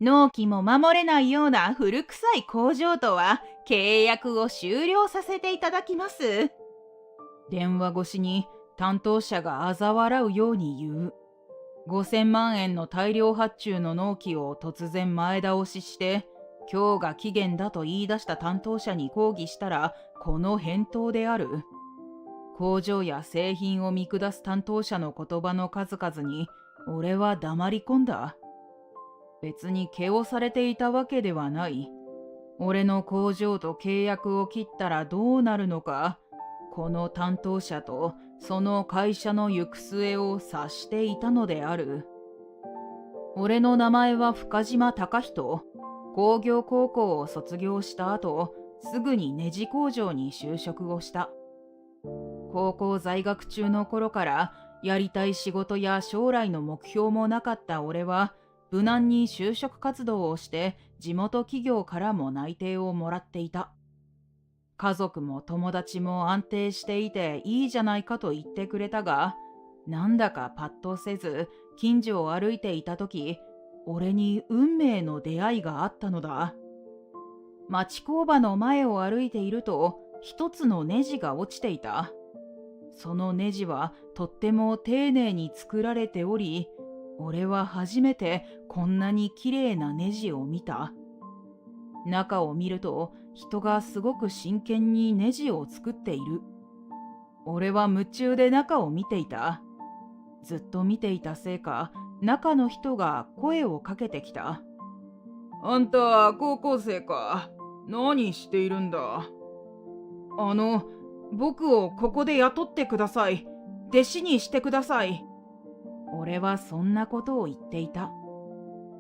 納期も守れないような古臭い工場とは契約を終了させていただきます。電話越しに担当者が嘲笑うように言う。5000万円の大量発注の納期を突然前倒しして、今日が期限だと言い出した担当者に抗議したら、この返答である。工場や製品を見下す担当者の言葉の数々に、俺は黙り込んだ。別に毛をされていたわけではない。俺の工場と契約を切ったらどうなるのか、この担当者とその会社の行く末を察していたのである。俺の名前は深島貴人。工業高校を卒業した後、すぐにネジ工場に就職をした。高校在学中の頃からやりたい仕事や将来の目標もなかった俺は、無難に就職活動をして地元企業からも内定をもらっていた。家族も友達も安定していていいじゃないかと言ってくれたが、なんだかパッとせず、近所を歩いていた時、俺に運命の出会いがあったのだ。町工場の前を歩いていると、一つのネジが落ちていた。そのネジはとっても丁寧に作られており、俺は初めてこんなに綺麗なネジを見た。中を見ると、人がすごく真剣にネジを作っている。俺は夢中で中を見ていた。ずっと見ていたせいか、中の人が声をかけてきた。あんた、高校生か。何しているんだ。僕をここで雇ってください。弟子にしてください。俺はそんなことを言っていた。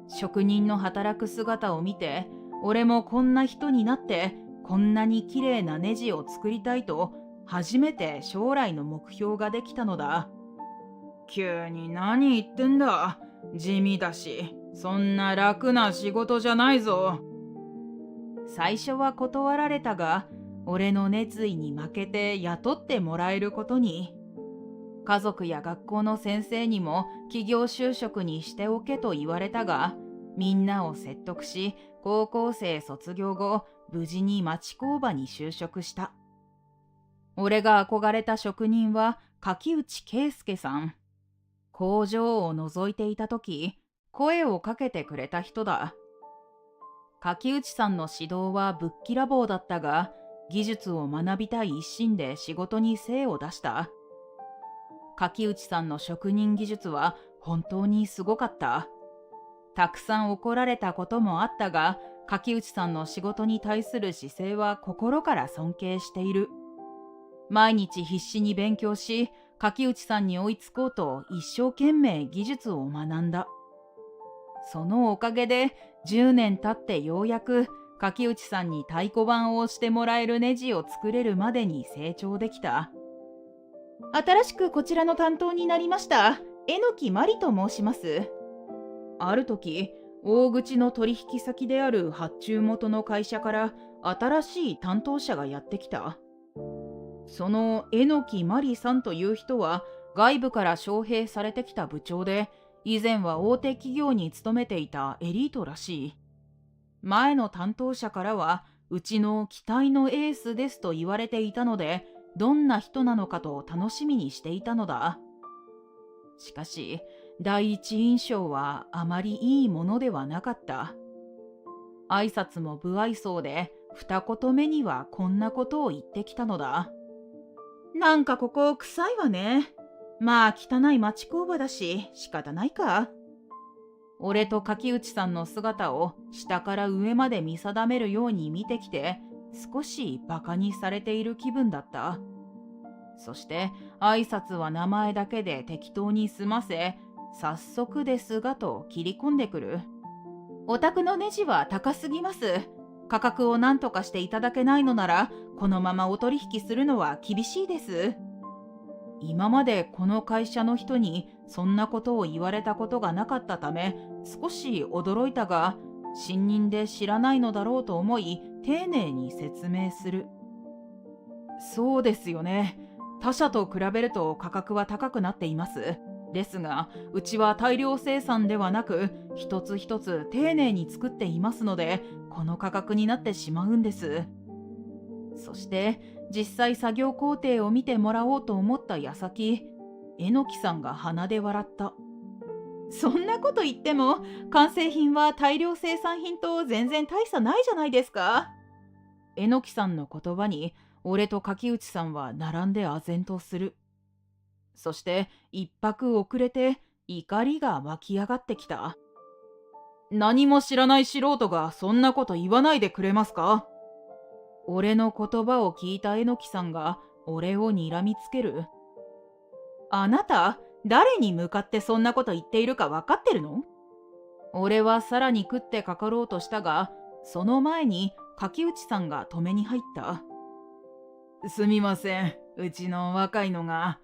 職人の働く姿を見て、俺もこんな人になってこんなに綺麗なネジを作りたいと、初めて将来の目標ができたのだ。急に何言ってんだ。地味だし、そんな楽な仕事じゃないぞ。最初は断られたが、俺の熱意に負けて雇ってもらえることに。家族や学校の先生にも企業就職にしておけと言われたが、みんなを説得し、高校生卒業後、無事に町工場に就職した。俺が憧れた職人は柿内圭介さん。工場を覗いていたとき、声をかけてくれた人だ。柿内さんの指導はぶっきらぼうだったが、技術を学びたい一心で仕事に精を出した。柿内さんの職人技術は本当にすごかった。たくさん怒られたこともあったが、柿内さんの仕事に対する姿勢は心から尊敬している。毎日必死に勉強し、柿内さんに追いつこうと一生懸命技術を学んだ。そのおかげで10年経ってようやく柿内さんに太鼓判を押してもらえるネジを作れるまでに成長できた。新しくこちらの担当になりました、榎木真理と申します。ある時、大口の取引先である発注元の会社から新しい担当者がやってきた。その榎木真理さんという人は外部から招聘されてきた部長で、以前は大手企業に勤めていたエリートらしい。前の担当者からは、うちの期待のエースですと言われていたので、どんな人なのかと楽しみにしていたのだ。しかし、第一印象はあまりいいものではなかった。挨拶も不愛想で、二言目にはこんなことを言ってきたのだ。なんかここ臭いわね。まあ汚い町工場だし仕方ないか。俺と柿内さんの姿を下から上まで見定めるように見てきて、少しバカにされている気分だった。そして挨拶は名前だけで適当に済ませ、早速ですがと切り込んでくる。お宅のネジは高すぎます。価格を何とかしていただけないのなら、このままお取引するのは厳しいです。今までこの会社の人にそんなことを言われたことがなかったため、少し驚いたが、新任で知らないのだろうと思い、丁寧に説明する。そうですよね。他社と比べると価格は高くなっています。ですが、うちは大量生産ではなく、一つ一つ丁寧に作っていますので、この価格になってしまうんです。そして、実際作業工程を見てもらおうと思った矢先、榎木さんが鼻で笑った。そんなこと言っても、完成品は大量生産品と全然大差ないじゃないですか。榎木さんの言葉に、俺と柿内さんは並んで唖然とする。そして一拍遅れて怒りが湧き上がってきた。何も知らない素人がそんなこと言わないでくれますか？俺の言葉を聞いた榎木さんが俺を睨みつける。あなた、誰に向かってそんなこと言っているか分かってるの？俺はさらに食ってかかろうとしたが、その前に柿内さんが止めに入った。すみません、うちの若いのが。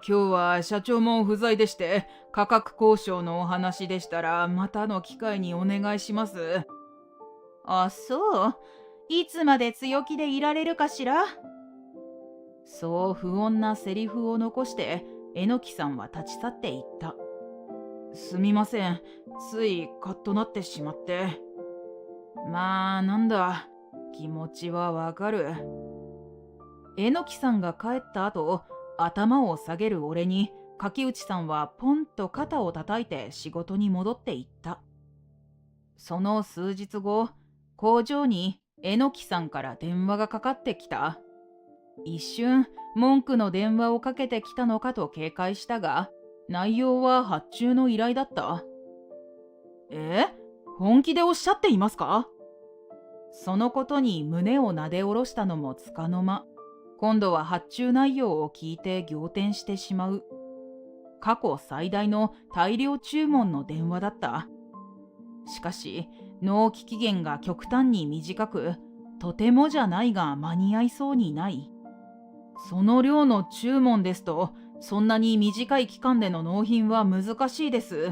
今日は社長も不在でして、価格交渉のお話でしたらまたの機会にお願いします。あ、そう。いつまで強気でいられるかしら。そう不穏なセリフを残して榎木さんは立ち去っていった。すみません、ついカッとなってしまって。まあなんだ、気持ちはわかる。榎木さんが帰った後、頭を下げる俺に柿内さんはポンと肩を叩いて仕事に戻っていった。その数日後、工場に榎木さんから電話がかかってきた。一瞬文句の電話をかけてきたのかと警戒したが、内容は発注の依頼だった。本気でおっしゃっていますか？そのことに胸をなで下ろしたのもつかの間、今度は発注内容を聞いて仰天してしまう。過去最大の大量注文の電話だった。しかし、納期期限が極端に短く、とてもじゃないが間に合いそうにない。その量の注文ですと、そんなに短い期間での納品は難しいです。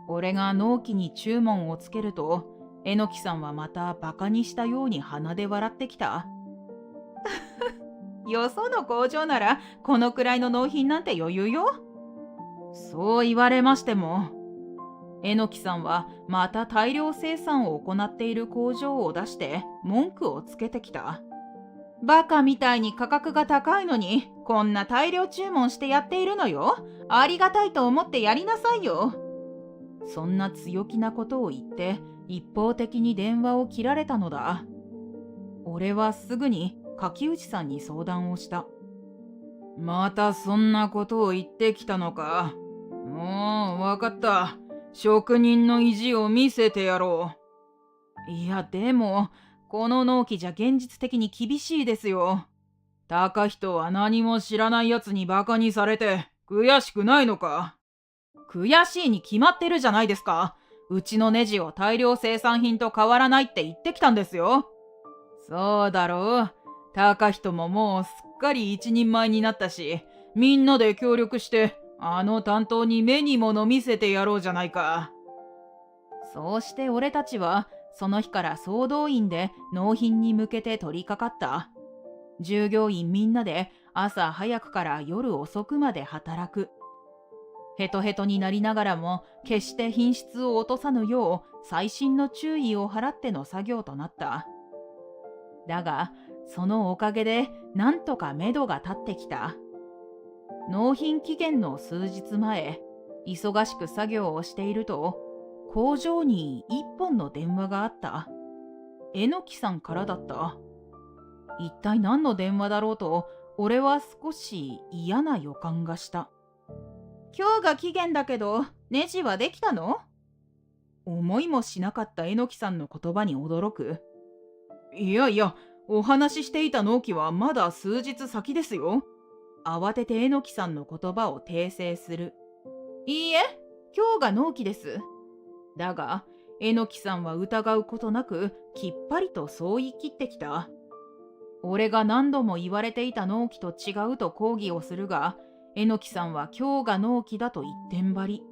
俺が納期に注文をつけると、榎木さんはまたバカにしたように鼻で笑ってきた。よその工場ならこのくらいの納品なんて余裕よ。そう言われましても。榎木さんはまた大量生産を行っている工場を出して文句をつけてきた。バカみたいに価格が高いのにこんな大量注文してやっているのよ。ありがたいと思ってやりなさいよ。そんな強気なことを言って一方的に電話を切られたのだ。俺はすぐに柿内さんに相談をした。またそんなことを言ってきたのか。もうわかった。職人の意地を見せてやろう。いやでも、この納期じゃ現実的に厳しいですよ。高人は何も知らないやつにバカにされて悔しくないのか。悔しいに決まってるじゃないですか。うちのネジを大量生産品と変わらないって言ってきたんですよ。そうだろう。高人ももうすっかり一人前になったし、みんなで協力してあの担当に目に物見せてやろうじゃないか。そうして俺たちはその日から総動員で納品に向けて取り掛かった。従業員みんなで朝早くから夜遅くまで働く。ヘトヘトになりながらも決して品質を落とさぬよう細心の注意を払っての作業となった。だがそのおかげでなんとか目処が立ってきた。納品期限の数日前、忙しく作業をしていると工場に一本の電話があった。榎木さんからだった。一体何の電話だろうと俺は少し嫌な予感がした。今日が期限だけどネジはできたの？思いもしなかった榎木さんの言葉に驚く。いやいや、お話ししていた納期はまだ数日先ですよ。慌てて榎木さんの言葉を訂正する。いいえ、今日が納期です。だが榎木さんは疑うことなくきっぱりとそう言い切ってきた。俺が何度も言われていた納期と違うと抗議をするが、榎木さんは今日が納期だと一点張り。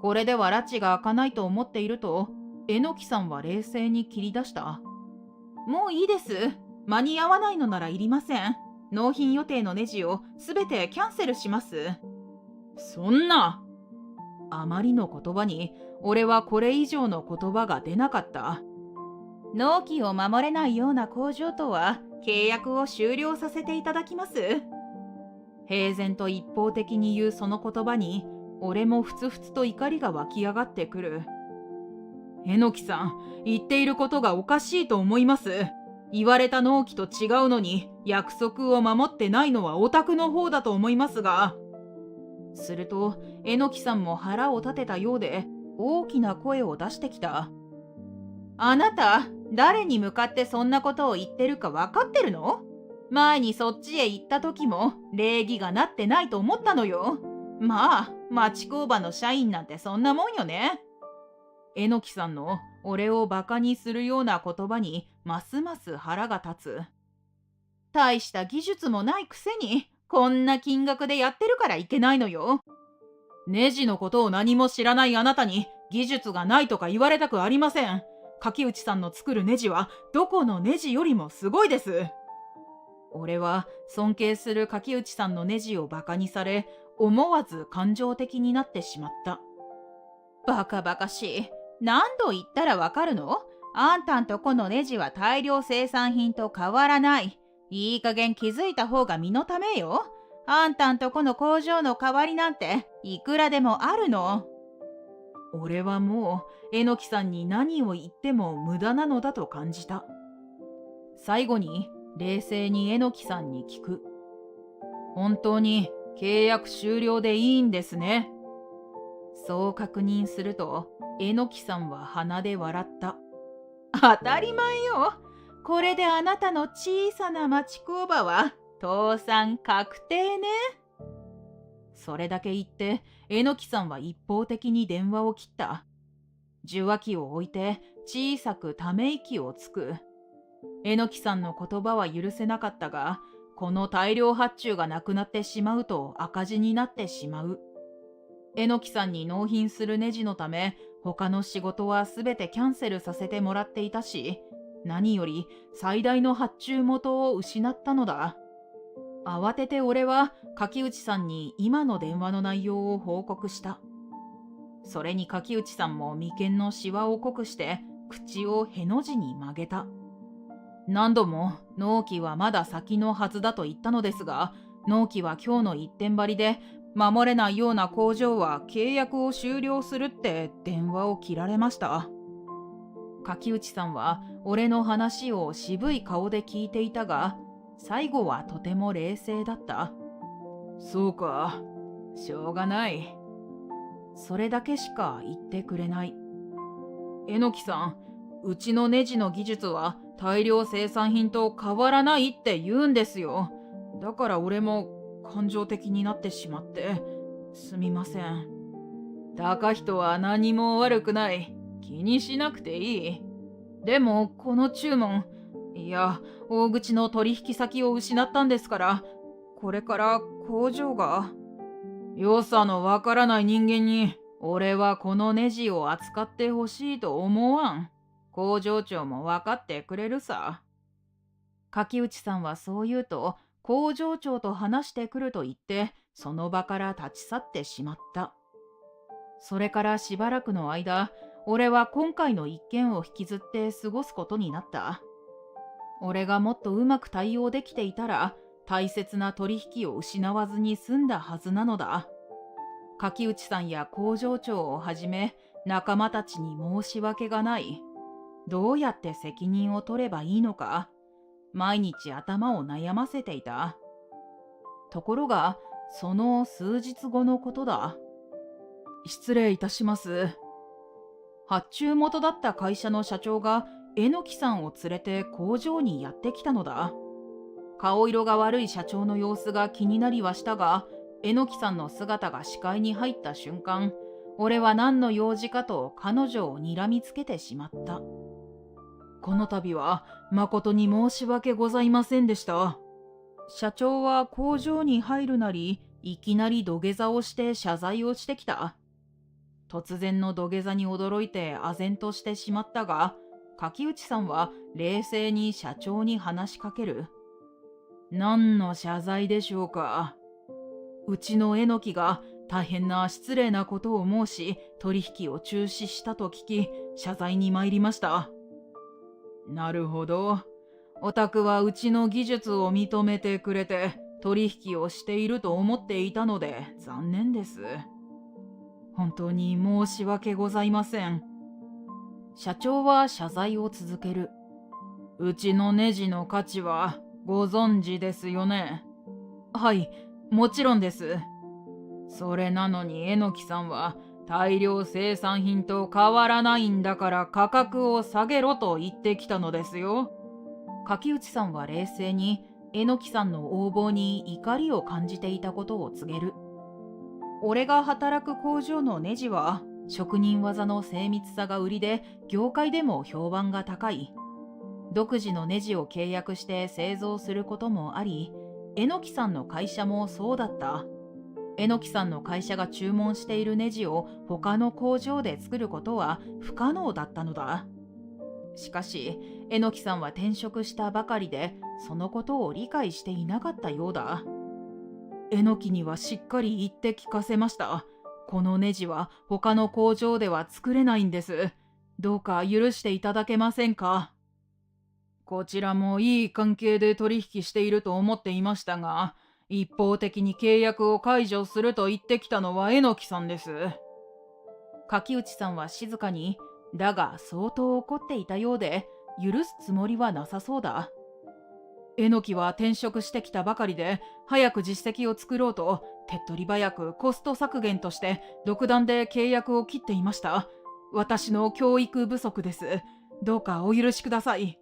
これでは拉致が開かないと思っていると、榎木さんは冷静に切り出した。もういいです。間に合わないのならいりません。納品予定のネジをすべてキャンセルします。そんな。あまりの言葉に俺はこれ以上の言葉が出なかった。納期を守れないような工場とは契約を終了させていただきます。平然と一方的に言うその言葉に俺もふつふつと怒りが湧き上がってくる。榎木さん、言っていることがおかしいと思います。言われた納期と違うのに約束を守ってないのはオタクの方だと思いますが。すると榎木さんも腹を立てたようで大きな声を出してきた。あなた、誰に向かってそんなことを言ってるか分かってるの？前にそっちへ行った時も礼儀がなってないと思ったのよ。まあ、町工場の社員なんてそんなもんよね。榎木さんの俺をバカにするような言葉にますます腹が立つ。大した技術もないくせにこんな金額でやってるからいけないのよ。ネジのことを何も知らないあなたに技術がないとか言われたくありません。柿内さんの作るネジはどこのネジよりもすごいです。俺は尊敬する柿内さんのネジをバカにされ、思わず感情的になってしまった。バカバカしい。何度言ったらわかるの？あんたんとこのネジは大量生産品と変わらない。いい加減気づいた方が身のためよ。あんたんとこの工場の代わりなんていくらでもあるの。俺はもう榎木さんに何を言っても無駄なのだと感じた。最後に冷静に榎木さんに聞く。本当に契約終了でいいんですね。そう確認すると榎木さんは鼻で笑った。当たり前よ。これであなたの小さな町工場は倒産確定ね。それだけ言って榎木さんは一方的に電話を切った。受話器を置いて小さくため息をつく。榎木さんの言葉は許せなかったが、この大量発注がなくなってしまうと赤字になってしまう。榎木さんに納品するネジのため他の仕事はすべてキャンセルさせてもらっていたし、何より最大の発注元を失ったのだ。慌てて俺は柿内さんに今の電話の内容を報告した。それに柿内さんも眉間のシワを濃くして口をへの字に曲げた。何度も納期はまだ先のはずだと言ったのですが、納期は今日の一点張りで守れないような工場は契約を終了するって電話を切られました。柿内さんは俺の話を渋い顔で聞いていたが、最後はとても冷静だった。そうか、しょうがない。それだけしか言ってくれない。榎木さん、うちのネジの技術は大量生産品と変わらないって言うんですよ。だから俺も感情的になってしまってすみません。高人は何も悪くない。気にしなくていい。でもこの注文、いや大口の取引先を失ったんですから、これから工場が。良さのわからない人間に俺はこのネジを扱ってほしいと思わん。工場長も分かってくれるさ。柿内さんはそう言うと、工場長と話してくると言ってその場から立ち去ってしまった。それからしばらくの間、俺は今回の一件を引きずって過ごすことになった。俺がもっとうまく対応できていたら大切な取引を失わずに済んだはずなのだ。柿内さんや工場長をはじめ仲間たちに申し訳がない。どうやって責任を取ればいいのか、毎日頭を悩ませていた。ところがその数日後のことだ。失礼いたします。発注元だった会社の社長が榎木さんを連れて工場にやってきたのだ。顔色が悪い社長の様子が気になりはしたが、榎木さんの姿が視界に入った瞬間、俺は何の用事かと彼女を睨みつけてしまった。この度は誠に申し訳ございませんでした。社長は工場に入るなり、いきなり土下座をして謝罪をしてきた。突然の土下座に驚いて唖然としてしまったが、柿内さんは冷静に社長に話しかける。何の謝罪でしょうか。うちの榎木が大変な失礼なことを申し、取引を中止したと聞き、謝罪に参りました。なるほど。お宅はうちの技術を認めてくれて、取引をしていると思っていたので残念です。本当に申し訳ございません。社長は謝罪を続ける。うちのネジの価値はご存知ですよね。はい、もちろんです。それなのに榎木さんは大量生産品と変わらないんだから価格を下げろと言ってきたのですよ。柿内さんは冷静に榎木さんの横暴に怒りを感じていたことを告げる。俺が働く工場のネジは職人技の精密さが売りで業界でも評判が高い。独自のネジを契約して製造することもあり、榎木さんの会社もそうだった。榎木さんの会社が注文しているネジを他の工場で作ることは不可能だったのだ。しかし、榎木さんは転職したばかりで、そのことを理解していなかったようだ。榎木にはしっかり言って聞かせました。このネジは他の工場では作れないんです。どうか許していただけませんか。こちらもいい関係で取引していると思っていましたが、一方的に契約を解除すると言ってきたのは榎木さんです。柿内さんは静かに、だが相当怒っていたようで、許すつもりはなさそうだ。榎木は転職してきたばかりで、早く実績を作ろうと、手っ取り早くコスト削減として独断で契約を切っていました。私の教育不足です。どうかお許しください。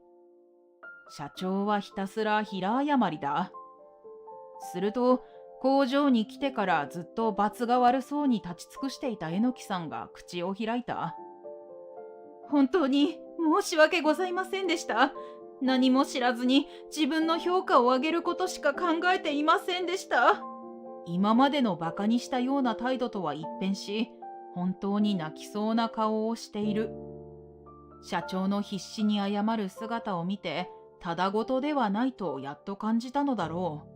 社長はひたすら平謝りだ。すると、工場に来てからずっと罰が悪そうに立ち尽くしていた榎木さんが口を開いた。本当に申し訳ございませんでした。何も知らずに自分の評価を上げることしか考えていませんでした。今までのバカにしたような態度とは一変し、本当に泣きそうな顔をしている。社長の必死に謝る姿を見て、ただごとではないとやっと感じたのだろう。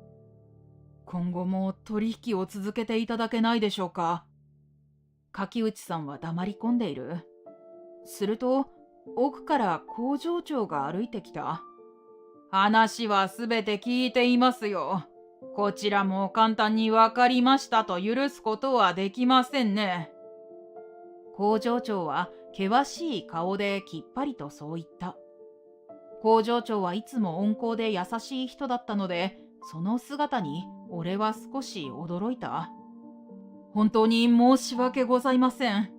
今後も取引を続けていただけないでしょうか。柿内さんは黙り込んでいる。すると、奥から工場長が歩いてきた。話はすべて聞いていますよ。こちらも簡単に分かりましたと許すことはできませんね。工場長は険しい顔できっぱりとそう言った。工場長はいつも温厚で優しい人だったので、その姿に俺は少し驚いた。本当に申し訳ございません。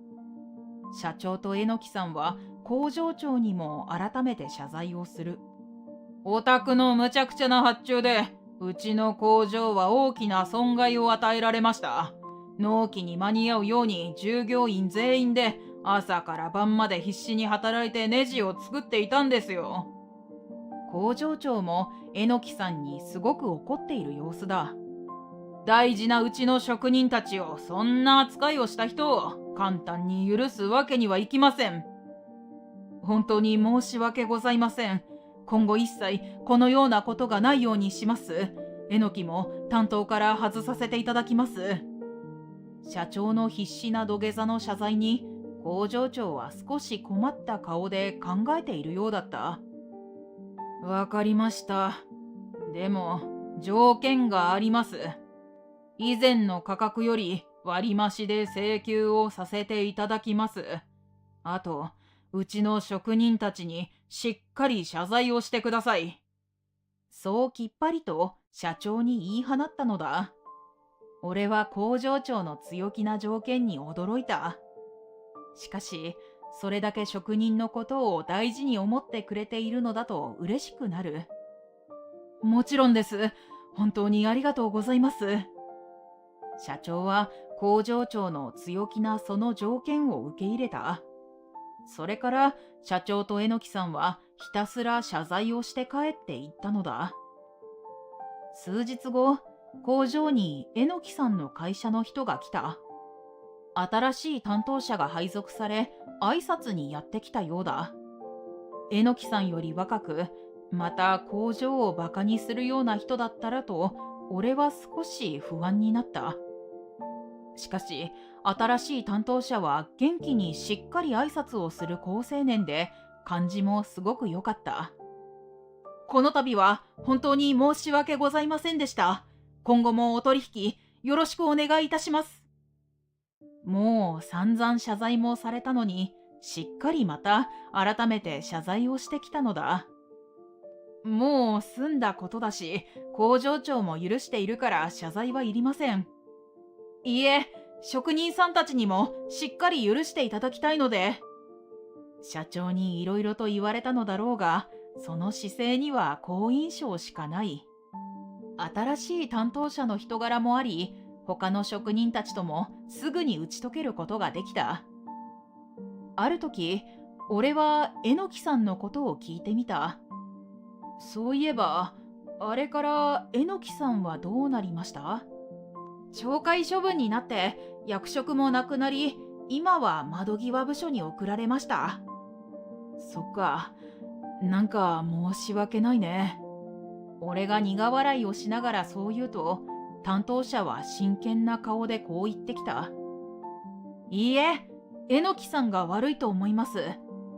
社長と榎木さんは工場長にも改めて謝罪をする。お宅の無茶苦茶な発注で、うちの工場は大きな損害を与えられました。納期に間に合うように従業員全員で朝から晩まで必死に働いてネジを作っていたんですよ。工場長も榎木さんにすごく怒っている様子だ。大事なうちの職人たちをそんな扱いをした人を簡単に許すわけにはいきません。本当に申し訳ございません。今後一切このようなことがないようにします。榎木も担当から外させていただきます。社長の必死な土下座の謝罪に工場長は少し困った顔で考えているようだった。わかりました。でも条件があります。以前の価格より割増で請求をさせていただきます。あと、うちの職人たちにしっかり謝罪をしてください。そうきっぱりと社長に言い放ったのだ。俺は工場長の強気な条件に驚いた。しかし、それだけ職人のことを大事に思ってくれているのだと嬉しくなる。もちろんです。本当にありがとうございます。社長は工場長の強気なその条件を受け入れた。それから社長と榎木さんはひたすら謝罪をして帰っていったのだ。数日後、工場に榎木さんの会社の人が来た。新しい担当者が配属され、挨拶にやってきたようだ。榎木さんより若く、また工場をバカにするような人だったらと、俺は少し不安になった。しかし、新しい担当者は元気にしっかり挨拶をする好青年で、感じもすごく良かった。この度は本当に申し訳ございませんでした。今後もお取引よろしくお願いいたします。もう散々謝罪もされたのに、しっかりまた改めて謝罪をしてきたのだ。もう済んだことだし、工場長も許しているから謝罪はいりません。いいえ、職人さんたちにもしっかり許していただきたいので。社長にいろいろと言われたのだろうが、その姿勢には好印象しかない。新しい担当者の人柄もあり、他の職人たちともすぐに打ち解けることができた。ある時、俺は榎木さんのことを聞いてみた。そういえば、あれから榎木さんはどうなりました？懲戒処分になって役職もなくなり、今は窓際部署に送られました。そっか、なんか申し訳ないね。俺が苦笑いをしながらそう言うと、担当者は真剣な顔でこう言ってきた。いいえ、榎木さんが悪いと思います。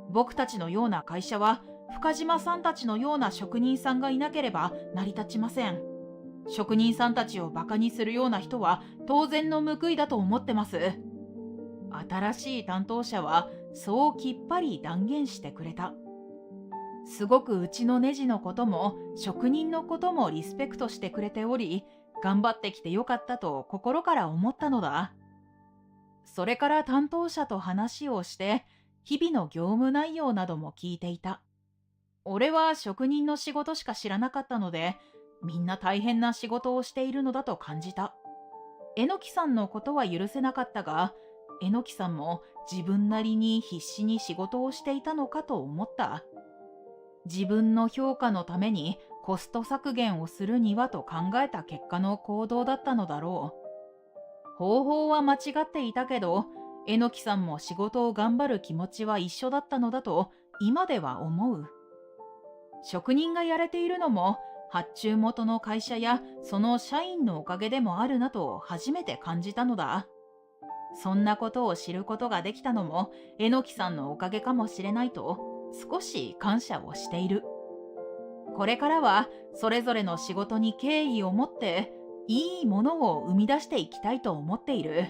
僕たちのような会社は、深島さんたちのような職人さんがいなければ成り立ちません。職人さんたちをバカにするような人は当然の報いだと思ってます。新しい担当者はそうきっぱり断言してくれた。すごくうちのネジのことも職人のこともリスペクトしてくれており、頑張ってきてよかったと心から思ったのだ。それから担当者と話をして、日々の業務内容なども聞いていた。俺は職人の仕事しか知らなかったので、みんな大変な仕事をしているのだと感じた。榎木さんのことは許せなかったが、榎木さんも自分なりに必死に仕事をしていたのかと思った。自分の評価のためにコスト削減をするにはと考えた結果の行動だったのだろう。方法は間違っていたけど、榎木さんも仕事を頑張る気持ちは一緒だったのだと今では思う。職人がやれているのも発注元の会社やその社員のおかげでもあるなと初めて感じたのだ。そんなことを知ることができたのも榎木さんのおかげかもしれないと少し感謝をしている。これからはそれぞれの仕事に敬意を持っていいものを生み出していきたいと思っている。